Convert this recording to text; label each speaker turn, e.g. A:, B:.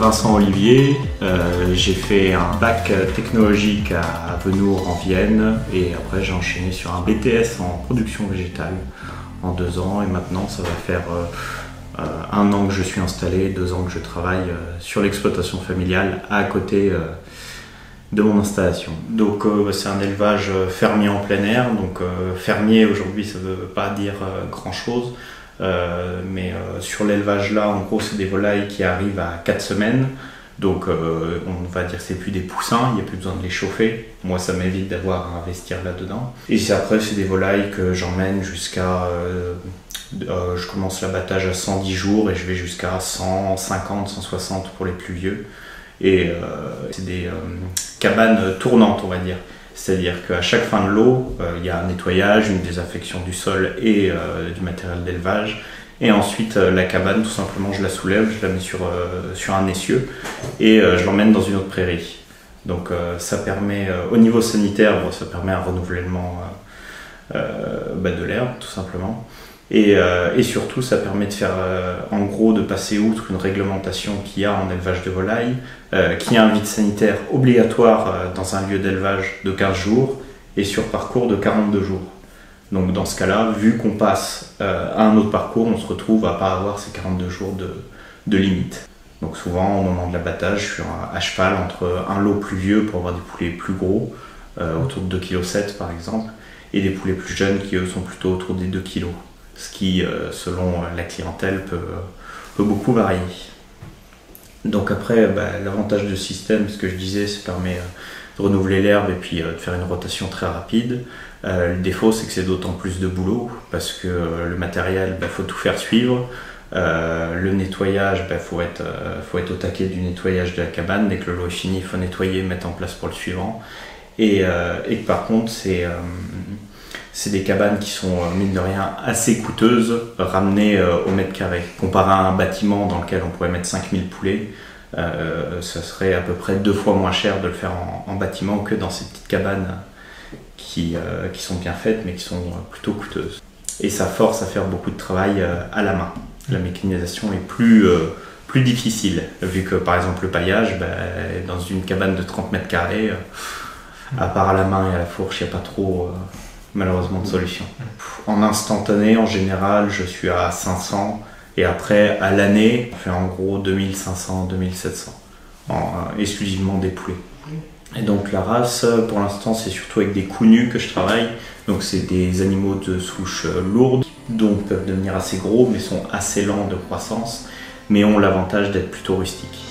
A: Vincent Olivier, j'ai fait un bac technologique à Venours en Vienne et après j'ai enchaîné sur un BTS en production végétale en 2 ans et maintenant ça va faire 1 an que je suis installé, 2 ans que je travaille sur l'exploitation familiale à côté de mon installation. Donc c'est un élevage fermier en plein air, donc fermier aujourd'hui ça ne veut pas dire grand chose. Mais sur l'élevage là, en gros, c'est des volailles qui arrivent à 4 semaines. Donc on va dire que c'est plus des poussins, il n'y a plus besoin de les chauffer. Moi, ça m'évite d'avoir à investir là-dedans. Et après, c'est des volailles que j'emmène jusqu'à... je commence l'abattage à 110 jours et je vais jusqu'à 150, 160 pour les plus vieux. Et c'est des cabanes tournantes, on va dire. C'est-à-dire qu'à chaque fin de lot, il y a un nettoyage, une désinfection du sol et du matériel d'élevage. Et ensuite, la cabane, tout simplement, je la soulève, je la mets sur un essieu et je l'emmène dans une autre prairie. Donc ça permet, au niveau sanitaire, ça permet un renouvellement de l'herbe, tout simplement. Et surtout, ça permet de faire, en gros, de passer outre une réglementation qu'il y a en élevage de volailles, qui a un vide sanitaire obligatoire dans un lieu d'élevage de 15 jours et sur parcours de 42 jours. Donc dans ce cas-là, vu qu'on passe à un autre parcours, on se retrouve à ne pas avoir ces 42 jours de limite. Donc souvent, au moment de l'abattage, je suis à cheval entre un lot plus vieux pour avoir des poulets plus gros, autour de 2,7 kg par exemple, et des poulets plus jeunes qui eux sont plutôt autour des 2 kg. Ce qui, selon la clientèle, peut beaucoup varier. Donc après, l'avantage de ce système, ce que je disais, ça permet de renouveler l'herbe et puis de faire une rotation très rapide. Le défaut, c'est que c'est d'autant plus de boulot, parce que le matériel, faut tout faire suivre. Le nettoyage, faut être au taquet du nettoyage de la cabane. Dès que le lot est fini, il faut nettoyer, mettre en place pour le suivant. Et que par contre, c'est des cabanes qui sont, mine de rien, assez coûteuses, ramenées au mètre carré. Comparé à un bâtiment dans lequel on pourrait mettre 5000 poulets, ça serait à peu près 2 fois moins cher de le faire en bâtiment que dans ces petites cabanes qui sont bien faites mais qui sont plutôt coûteuses. Et ça force à faire beaucoup de travail à la main. La mécanisation est plus difficile, vu que par exemple le paillage, dans une cabane de 30 mètres carrés, à part à la main et à la fourche, il n'y a pas trop... malheureusement de solution. En instantané, en général, je suis à 500 et après, à l'année, on fait en gros 2500, 2700, exclusivement des poulets. Et donc la race, pour l'instant, c'est surtout avec des coups nus que je travaille. Donc c'est des animaux de souche lourde, donc peuvent devenir assez gros, mais sont assez lents de croissance, mais ont l'avantage d'être plutôt rustiques.